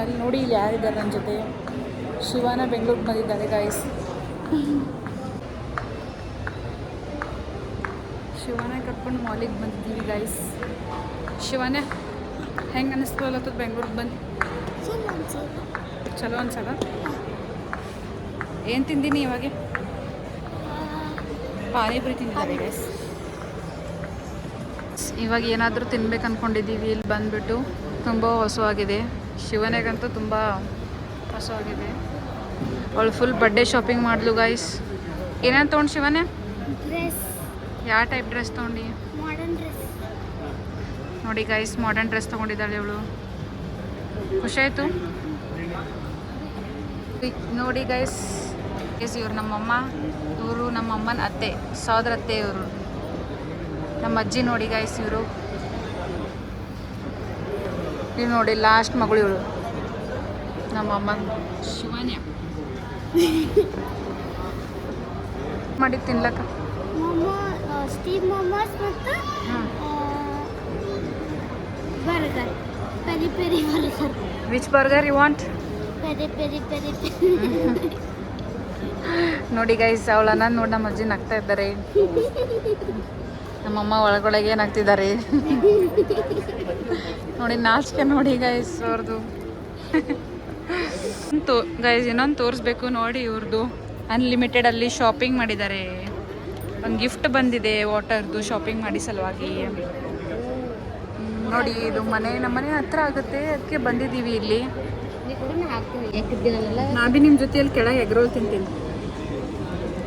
ಅಲ್ಲಿ ನೋಡಿ ಇಲ್ಲಿ ಯಾರಿದ್ದಾರೆ ನನ್ನ ಜೊತೆ. ಶಿವಾನ ಬೆಂಗಳೂರಿಗೆ ಬಂದಿದ್ದಾರೆ ಗೈಸ್. ಶಿವಾನ ಕರ್ಕೊಂಡು ಮಾಲಿಗೆ ಬಂದಿದ್ದೀವಿ ಗೈಸ್. ಶಿವಾನ ಹೆಂಗೆ ಅನ್ನಿಸ್ತು ಅಲ್ಲತ್ತದ ಬೆಂಗಳೂರಿಗೆ ಬಂದು? ಚಲೋ ಅನ್ಸಲ್ಲ? ಏನು ತಿಂದೀನಿ ಇವಾಗ? ಪಾನಿಪುರಿ ತಿಂದಿದ್ದಾರೆ ಗೈಸ್. ಇವಾಗ ಏನಾದರೂ ತಿನ್ಬೇಕು ಅಂದ್ಕೊಂಡಿದ್ದೀವಿ. ಇಲ್ಲಿ ಬಂದುಬಿಟ್ಟು ತುಂಬ ಹೊಸವಾಗಿದೆ. ಶಿವನಿಗಂತೂ ತುಂಬ ಹೊಸವಾಗಿದೆ. ಅವಳು ಫುಲ್ ಬರ್ಡೇ ಶಾಪಿಂಗ್ ಮಾಡಿದ್ಲು ಗೈಸ್. ಏನೇನು ತೊಗೊಂಡು ಶಿವನೇ? ಡ್ರೆಸ್. ಯಾವ ಟೈಪ್ ಡ್ರೆಸ್ ತೊಗೊಂಡು? Modern dress. ನೋಡಿ ಗೈಸ್, ಮಾಡರ್ನ್ ಡ್ರೆಸ್ ತೊಗೊಂಡಿದ್ದಾಳೆ ಇವಳು. ಖುಷಿಯಾಯಿತು ನೋಡಿ ಗೈಸ್. ಇವ್ರು ನಮ್ಮಮ್ಮ, ಇವರು ನಮ್ಮಮ್ಮನ ಅತ್ತೆ, ಸೋದರ ಅತ್ತೆ ಇವರು. ನಮ್ಮ ಅಜ್ಜಿ ನೋಡಿ ಗೈಸ್. ಇವರು ನೋಡಿ ಲಾಸ್ಟ್ ಮಗಳು ಇವಳು ನಮ್ಮಮ್ಮ ಶಿವಾನ್ಯ. ಮಾಡಿ ತಿನ್ಲಕ್ಕ ಸ್ಟೀಮ್ ಮೊಮೋಸ್ ಮತ್ತು burger, peri peri burger. Which burger you want? Peri peri peri. ನೋಡಿ ಗೈಸ್, ಅವಳನ್ನ ನೋಡಿ ನಮ್ಮ ಅಜ್ಜಿ ನಗ್ತಾ ಇದ್ದಾರೆ. ನಮ್ಮಮ್ಮ ಒಳಗೊಳಗೆ ಏನಾಗ್ತಿದ್ದಾರೆ ನೋಡಿ. ನಾಚಿಕೆ ನೋಡಿ ಗೈಸ್ ಅವ್ರದ್ದು. ಗೈಸ್ ಇನ್ನೊಂದು ತೋರಿಸ್ಬೇಕು ನೋಡಿ ಇವ್ರದ್ದು. ಅನ್ಲಿಮಿಟೆಡಲ್ಲಿ ಶಾಪಿಂಗ್ ಮಾಡಿದ್ದಾರೆ. ಒಂದು ಗಿಫ್ಟ್ ಬಂದಿದೆ ವಾಟರ್ದು, ಶಾಪಿಂಗ್ ಮಾಡಿ ಸಲುವಾಗಿ. ನೋಡಿ ಇದು ನಮ್ಮನೆ ಹತ್ರ ಆಗುತ್ತೆ, ಅದಕ್ಕೆ ಬಂದಿದ್ದೀವಿ ಇಲ್ಲಿ. ನಾ ಭೀ ನಿಮ್ಮ ಜೊತೆಯಲ್ಲಿ ಕೆಳಗೆ ಎಗ್ ರೋಲ್ ತಿಂತೀನಿ.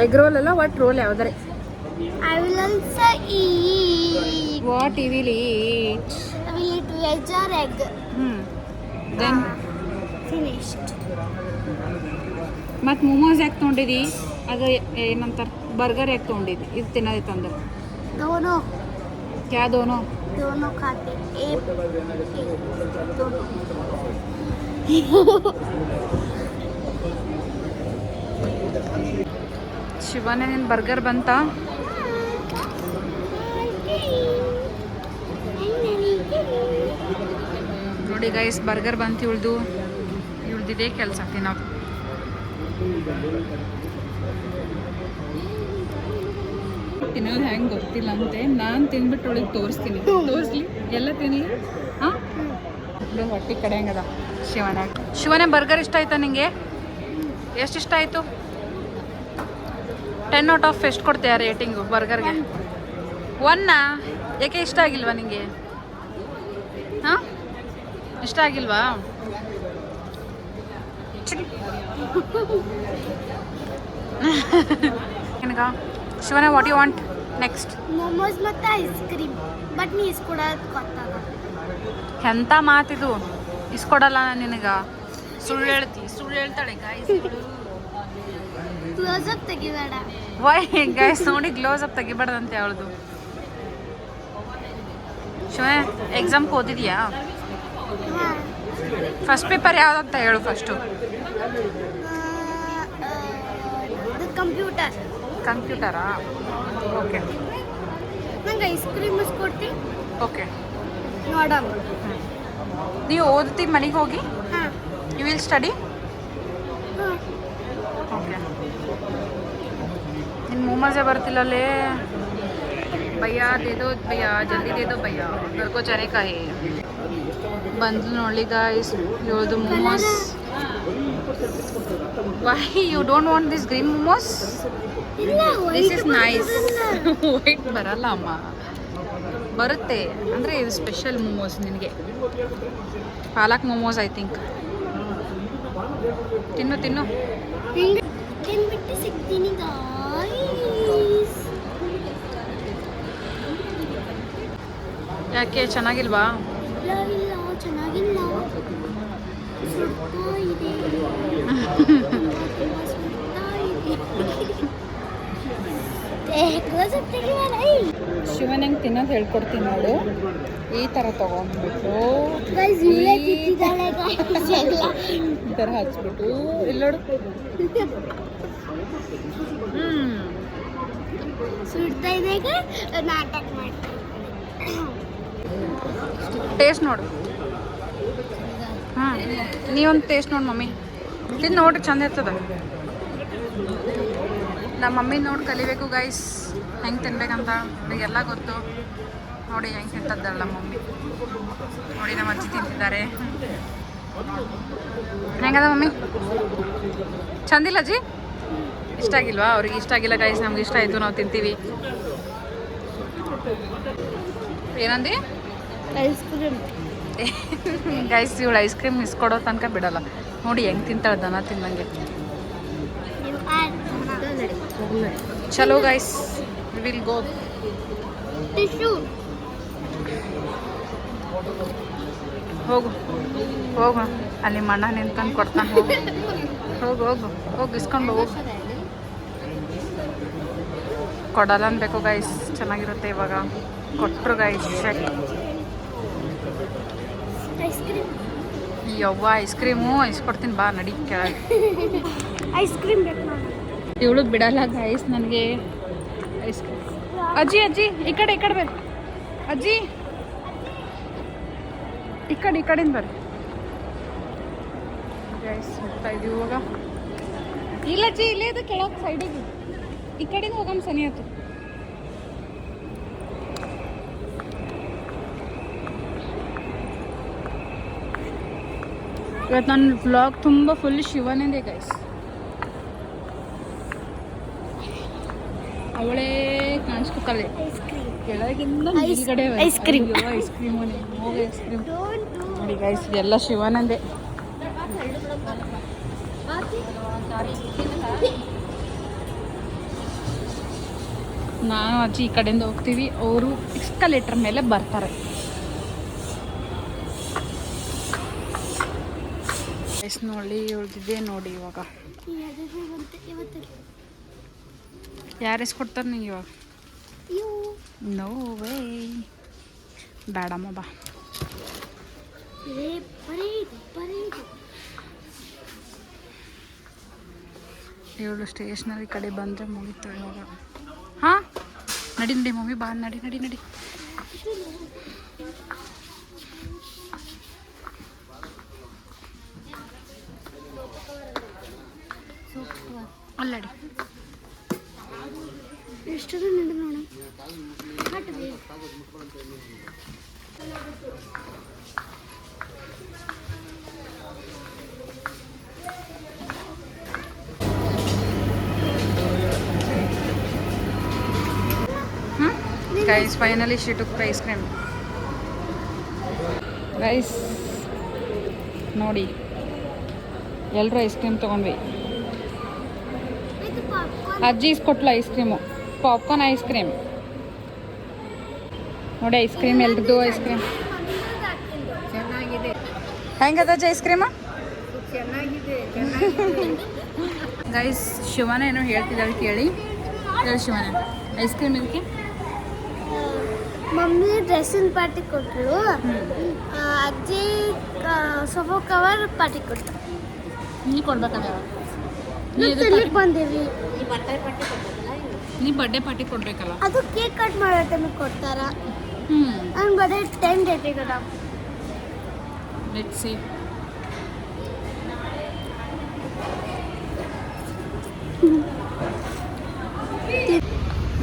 ಎಗ್ ರೋಲ್ ಅಲ್ಲ, ವಾಟ್ ರೋಲ್ ಯಾವ್ದಾರೆ? I will also eat. What you will eat? I will eat veg or egg. Then Finished. ಮತ್ತು ಮೊಮೋಸ್ ಯಾಕೆ ತೊಗೊಂಡಿದ್ದಿ? ಅದು ಏನಂತಾರೆ, ಬರ್ಗರ್ ಯಾಕೆ ತೊಗೊಂಡಿದ್ದಿ? ಇದು ತಿನ್ನೋದಿತ್ತು ಅಂದ್ರೆ दोनों. ಕ್ಯಾ ದೋನೋ? दोनों खाते. एक दोनों. ಶಿವನೇ ನಿನ್ನ ಬರ್ಗರ್ ಬಂತಾ? ನೋಡಿ ಗೈಸ್, ಬರ್ಗರ್ ಬಂತು ಇವಳ್ದಿದೆ ಕೆಲಸ ತಿನ್ನೋದು. ತಿನ್ನೋದು ಹೆಂಗೆ ಗೊತ್ತಿಲ್ಲ ಅಂತೆ. ನಾನು ತಿಂದ್ಬಿಟ್ಟು ಒಳಗೆ ತೋರಿಸ್ತೀನಿ. ತೋರಿಸ್ಲಿ? ಎಲ್ಲ ತಿನ್ನಲಿ? ಹಾಂ, ಹೊಟ್ಟೆ ಕಡೆ ಹೆಂಗದ ಶಿವನೇ ಬರ್ಗರ್ ಇಷ್ಟ ಆಯ್ತಾ ನಿಂಗೆ? ಎಷ್ಟು ಇಷ್ಟ ಆಯಿತು? 10 ಔಟ್ ಆಫ್ ಎಷ್ಟು ಕೊಡ್ತೀಯ ರೇಟಿಂಗು ಬರ್ಗರ್ಗೆ? 1? ಯಾಕೆ ಇಷ್ಟ ಆಗಿಲ್ವಾ ನಿಂಗೆ? ಹಾಂ, ಇಷ್ಟ ಆಗಿಲ್ವಾ? ನಿನಗ ಶಿವನೇ what you want next? Momos ಮತ್ತು ಐಸ್ ಕ್ರೀಮ್. ಬಟ್ ನೀ ಇಸ್ಕೊಡೋದು ಗೊತ್ತಾಗ. ಎಂಥ ಮಾತಿದು? ಇಸ್ಕೊಡಲ್ಲ ನಾನು ನಿನಗ. ಸುಳ್ಳು ಹೇಳ್ತಾಳೆ ಗಾಯ್ಸ್. ಕ್ಲೋಸ್ ಅಪ್ ತೆಗಿಬೇಡ. ವೈ ಗೈಸ್ ನೋಡಿ, ಕ್ಲೋಸ್ ಅಪ್ ತೆಗಿಬಾರ್ದಂತೆ ಅವಳದು. ಶಿವನೇ ಎಕ್ಸಾಮ್ಗೆ ಓದಿದ್ಯಾ? ಫಸ್ಟ್ ಪೇಪರ್ ಯಾವುದಂತ ಹೇಳು ಫಸ್ಟು. ಕಂಪ್ಯೂಟರಾ? ಓಕೆ. ನಂಗೆ ಐಸ್ ಕ್ರೀಮ್ ಇಸ್ಕೊಡ್ತಿ? ಓಕೆ ನೋಡಮ್. ನೀವು ಓದ್ತೀವಿ ಮನೆಗೆ ಹೋಗಿ? ಹಾಂ. You will study? ಹಾಂ. ಓಕೆ. ನಿನ್ನ ಮೊಮೋಸೇ ಬರ್ತಿಲ್ಲಲ್ಲೇ. ಭಯ್ಯಾ ದೇದೋ ಭಯ್ಯಾ, ಜಲ್ದಿ ದೇದೋ ಭಯ್ಯಾ, ಬರ್ಕೋ ಜಾನೆ ಕಾ ಹೇ. ಬಂದ್ಲು ನೋಡಿ ಗಾಯ್ಸ್ ಇವಳದು momos. Why you don't want this green momos? ಇಲ್ಲ, ದಿಸ್ ಇಸ್ ನೈಸ್. ವೈಟ್ ಬರಲ್ಲ ಅಮ್ಮ, ಬರುತ್ತೆ ಅಂದರೆ ಇದು ಸ್ಪೆಷಲ್ ಮೊಮೋಸ್ ನಿನಗೆ. ಪಾಲಕ್ ಮೊಮೋಸ್ ಐ ಥಿಂಕ್. ತಿನ್ನು ತಿನ್ಬಿಟ್ಟು ಸಿಗ್ತೀನಿ ಗಾಯ್ಸ್. ಯಾಕೆ ಚೆನ್ನಾಗಿಲ್ವಾ? ಇಲ್ಲ, ಚೆನ್ನಾಗಿಲ್ಲ. ಸುಡ್ತಾ ಇದೆ. ಶಿವನ್ ಹೆಂಗೆ ತಿನ್ನೋದು ಹೇಳ್ಕೊಡ್ತೀನಿ ನೋಡು. ಈ ಥರ ತೊಗೊಂಡ್ಬಿಟ್ಟು ಈ ಥರ ಹಚ್ಬಿಟ್ಟು ಇಲ್ಲಿ ನೋಡು. ಸುಡ್ತಾ ಇದ್ದಾಗ ನಾಟಕ ಮಾಡ್ತೀನಿ. ಟೇಸ್ಟ್ ನೋಡು. ಹಾಂ ನೀವೊಂದು ಟೇಸ್ಟ್ ನೋಡಿ ಮಮ್ಮಿ ತಿಂದು ನೋಡ್ರಿ ಚಂದ ಇರ್ತದ. ನಮ್ಮ ಮಮ್ಮಿ ನೋಡಿ ಕಲಿಬೇಕು ಗೈಸ್ ಹೆಂಗೆ ತಿನ್ಬೇಕಂತ. ನನಗೆಲ್ಲ ಗೊತ್ತು ನೋಡಿ ಹೆಂಗೆ ತಿಂತದ್ದಲ್ಲ ಮಮ್ಮಿ. ನೋಡಿ ನಮ್ಮ ಅಜ್ಜಿ ತಿಂತಿದ್ದಾರೆ. ಹೆಂಗದ ಮಮ್ಮಿ? ಚಂದಿಲ್ಲ ಅಜ್ಜಿ? ಇಷ್ಟ ಆಗಿಲ್ವಾ? ಅವ್ರಿಗೆ ಇಷ್ಟ ಆಗಿಲ್ಲ ಗೈಸ್, ನಮ್ಗೆ ಇಷ್ಟ ಆಯಿತು, ನಾವು ತಿಂತೀವಿ. ಏನಂದು ಐಸ್ ಕ್ರೀಮ್ ಗೈಸ್ ಇವಳು ಐಸ್ ಕ್ರೀಮ್ ಇಸ್ಕೊಡೋ ತನಕ ಬಿಡಲ್ಲ. ನೋಡಿ ಹೆಂಗೆ ತಿಂತಾಳೆ ದನ ತಿನ್ನಂಗೆ. ಚಲೋ ಗೈಸ್ ವಿಲ್ ಗೋ. ಟಿಶ್ಯೂ ಹೋಗು ಹೋಗು, ಅಲ್ಲಿ ಮಣ್ಣ ನಿಂತ್ಕೊಂಡು ಕೊಡ್ತಾನೆ. ಹೋಗು ಹೋಗು ಹೋಗು ಹೋಗು ಇಸ್ಕೊಂಡು ಹೋಗು. ಕೊಡಲ್ಲ ಅನ್ಬೇಕು ಗೈಸ್, ಚೆನ್ನಾಗಿರುತ್ತೆ. ಇವಾಗ ಕೊಟ್ಟರು ಗೈಸ್. ಐಸ್ ಕ್ರೀಮ್ ಯವ್ವ ಐಸ್ ಕ್ರೀಮು ಇಸ್ಕೊಡ್ತೀನಿ ಬಾ, ನಡಿ ಕೆಳಗೆ. ಐಸ್ ಕ್ರೀಮ್ ಬೇಕು ನಾನು. ಇವಳು ಬಿಡಲ್ಲ ಗೈಸ್ ನನಗೆ ಐಸ್ ಕ್ರೀಮ್. ಅಜ್ಜಿ ಅಜ್ಜಿ ಈ ಕಡೆ ಬರ್ರಿ. ಅಜ್ಜಿ ಈ ಕಡೆಯಿಂದ ಬರ್ರಿ ಗೈಸ್. ಹೋಗ್ತಾ ಇದೀವಿ ಇವಾಗ. ಇಲ್ಲ ಅಜ್ಜಿ ಇಲ್ಲೇ ಇದು ಕೆಳಗೆ ಸೈಡಿಗೆ ಈ ಕಡೆಯಿಂದ ಹೋಗಮ್ಮ, ಸನಿ ಆಯ್ತು. ಇವತ್ತು ನನ್ನ ವ್ಲಾಗ್ ತುಂಬ ಫುಲ್ ಶಿವನಿದೆ ಗೈಸ್. ಅವಳೇ ಕಾಣಿಸ್ಕೊತಾಳೆ ಐಸ್ ಕ್ರೀಮ್ ಕೆಳಗಿಂದ ಮೇಲ್ಗಡೆ. Ice cream. ಐಸ್ ಕ್ರೀಮ್ ಹೋಗಿ ಐಸ್ ಕ್ರೀಮ್ ನೋಡಿ ಗೈಸ್, ಎಲ್ಲ ಶಿವನಂದೆ. ನಾನು ಅಜ್ಜಿ ಈ ಕಡೆಯಿಂದ ಹೋಗ್ತೀವಿ, ಅವರು ಎಕ್ಸ್ಕಲೇಟರ್ ಮೇಲೆ ಬರ್ತಾರೆ. ಎಷ್ಟು ನೋಡಿ ಉಳಿದಿದೆ ನೋಡಿ. ಇವಾಗ ಯಾರು ಕೊಡ್ತಾರೆ ನಿಂಗೆ ಇವಾಗ? ನೋ ವೇ, ಬೇಡಮ್ಮ ಬಾ. ಇವಳು ಸ್ಟೇಷನರಿ ಕಡೆ ಬಂದರೆ ಮುಗಿತು ಇವಾಗ. ಹಾಂ ನಡಿ ನಡಿ ಮಮ್ಮಿ ಬಾ, ನಡಿ ನಡಿ ನಡಿ. ಅಲ್ಲಡಿ ಎಷ್ಟು ನೋಡ. Guys finally she took ice cream. Guys ನೋಡಿ ಎಲ್ಲರೂ ಐಸ್ ಕ್ರೀಮ್ ತೊಗೊಂಡ್ವಿ. ಅಜ್ಜಿ ಇಸ್ಕೊಟ್ಲು ice cream, popcorn ice cream ನೋಡಿ. ಐಸ್ ಕ್ರೀಮ್ ಎಲ್ರದ್ದು ಐಸ್ ಕ್ರೀಮ್ ಚೆನ್ನಾಗಿದೆ. ಹೆಂಗದ ಅಜ್ಜಿ ಐಸ್ ಕ್ರೀಮ? ಚೆನ್ನಾಗಿದೆ. ಗೈಸ್ ಶಿವನ ಏನೋ ಹೇಳ್ತಿದ್ದಾಳೆ ಕೇಳಿ. ಹೇಳಿ ಶಿವನ, ಐಸ್ ಕ್ರೀಮ್ ಇದಕ್ಕೆ ಮಮ್ಮಿ ಡ್ರೆಸ್ಸಿನ ಪಾರ್ಟಿ ಕೊಟ್ಟರು, ಅಜ್ಜಿ ಸೋಫಾ ಕವರ್ ಪಾರ್ಟಿ ಕೊಟ್ಟರು. ನೀ ಕೊಡ್ಬೇಕಲ್ಲ. ಇಲ್ಲಿಗೆ ಬಂದೇವಿ. ನೀ ಬರ್ಡೇ ಪಾರ್ಟಿ ಕೊಡ್ಬೇಕಲ್ಲ. ಅದು ಕೇಕ್ ಕಟ್ ಮಾಡೋ ಟೈಮಿಗೆ ಕೊಡ್ತಾರ. ನನ್ನ ಬರ್ಡೇ 10 ಡೇಟ್ ಈಗ. Let's see.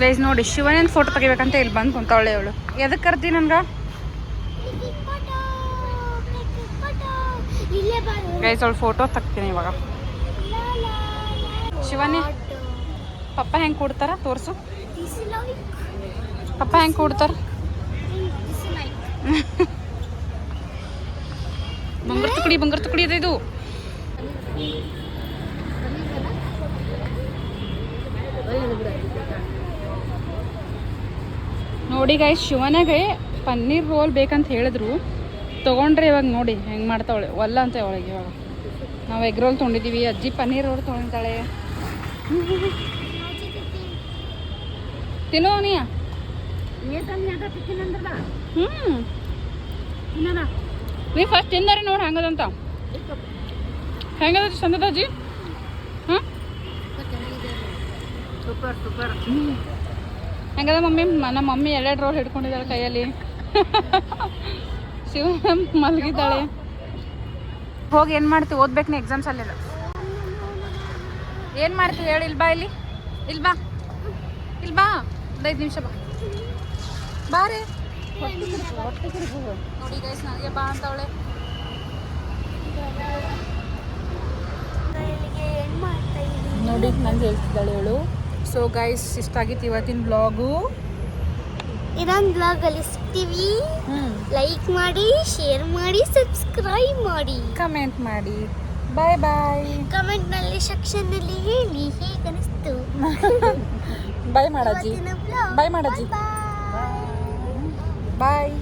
ಗೈಸ್ ನೋಡಿ ಶಿವನೇನ್ ಫೋಟೋ ತೆಗಿಬೇಕಂತ ಇಲ್ಲಿ ಬಂದು ಕುಂತವಳೆ ಅವಳು. ಎದಕ್ಕೆ ಕರ್ದಿ ನನ್ಗೆ? ಗೈಸ್ ಅವಳು ಫೋಟೋ ತೆಗ್ತೀನಿ ಇವಾಗ. ಶಿವನೇ ಪಪ್ಪ ಹೆಂಗೆ ಕೂಡ್ತಾರ ತೋರಿಸು. ಪಪ್ಪ ಹೆಂಗೆ ಕೂಡ್ತಾರ? ಬಂಗಾರ ತುಕಡಿ ಇದೆ ಇದು. ನೋಡಿ ಗೈಸ್ ಶಿವನಾಗೆ ಪನ್ನೀರ್ ರೋಲ್ ಬೇಕಂತ ಹೇಳಿದ್ರು, ತೊಗೊಂಡ್ರೆ ಇವಾಗ ನೋಡಿ ಹೆಂಗೆ ಮಾಡ್ತಾವಳೆ. ಒಲ್ಲ ಅಂತ ಅವಳಿಗೆ. ಇವಾಗ ನಾವು ಎಗ್ ರೋಲ್ ತೊಗೊಂಡಿದ್ದೀವಿ, ಅಜ್ಜಿ ಪನ್ನೀರ್ ರೋಲ್ ತೊಗೊಂಡಿದ್ದಾಳೆ. ತಿನ್ನೋ ನೀ? ನೀ ಫಸ್ಟ್ ತಿಂದಾರೆ ನೋಡಿ ಹೆಂಗದಂತ. ಹೆಂಗದ ಚಂದದ ಅಜ್ಜಿ? ಹಾಂ ಸೂಪರ್ ಸೂಪರ್. ಹೆಂಗದ ಮಮ್ಮಿ? ನಮ್ಮ ಮಮ್ಮಿ 2 ರೋಲ್ ಹಿಡ್ಕೊಂಡಿದ್ದಾಳೆ ಕೈಯಲ್ಲಿ. ಶಿವ ಮಲಗಿದ್ದಾಳೆ. ಹೋಗಿ ಏನು ಮಾಡ್ತೀವಿ? ಓದ್ಬೇಕು ನೀ ಎಕ್ಸಾಮ್ಸ್ ಅಲ್ಲೆಲ್ಲ. ಏನು ಮಾಡ್ತೀವಿ ಹೇಳಿ? ಇಲ್ಲಿ ಬಾ, ಇಲ್ಲಿ ಬಾ, ಇಲ್ಲಿ ಬಾ, ಒಂದು 5 ನಿಮಿಷ ಬಾ, ಬಾರೆ. ನೋಡಿ ಗೈಸ್, ನನಗೆ ಬಾ ಅಂತವಳೆ. ನೋಡಿ ನಂಗೆ ಹೇಳ್ತಿದ್ದಾಳೆ ಹೇಳು. ಸೊ ಗೈಸ್, ಇಷ್ಟಾಗಿತ್ತು ಇವತ್ತಿನ ಬ್ಲಾಗು. ಇದೊಂದು ಬ್ಲಾಗಲ್ಲಿ ಸಿಗ್ತೀವಿ. ಲೈಕ್ ಮಾಡಿ, ಶೇರ್ ಮಾಡಿ, ಸಬ್ಸ್ಕ್ರೈಬ್ ಮಾಡಿ, ಕಮೆಂಟ್ ಮಾಡಿ. ಬಾಯ್ ಬಾಯ್. ಕಮೆಂಟ್ನಲ್ಲಿ ಸೆಕ್ಷನ್ನಲ್ಲಿ ಹೇಳಿ ಹೇಗೆ ಅನಿಸ್ತು. ಬಾಯ್ ಮಾಡಜ್ಜಿ. ಬಾಯ್ ಮಾಡಜ್ಜಿ. ಬಾಯ್.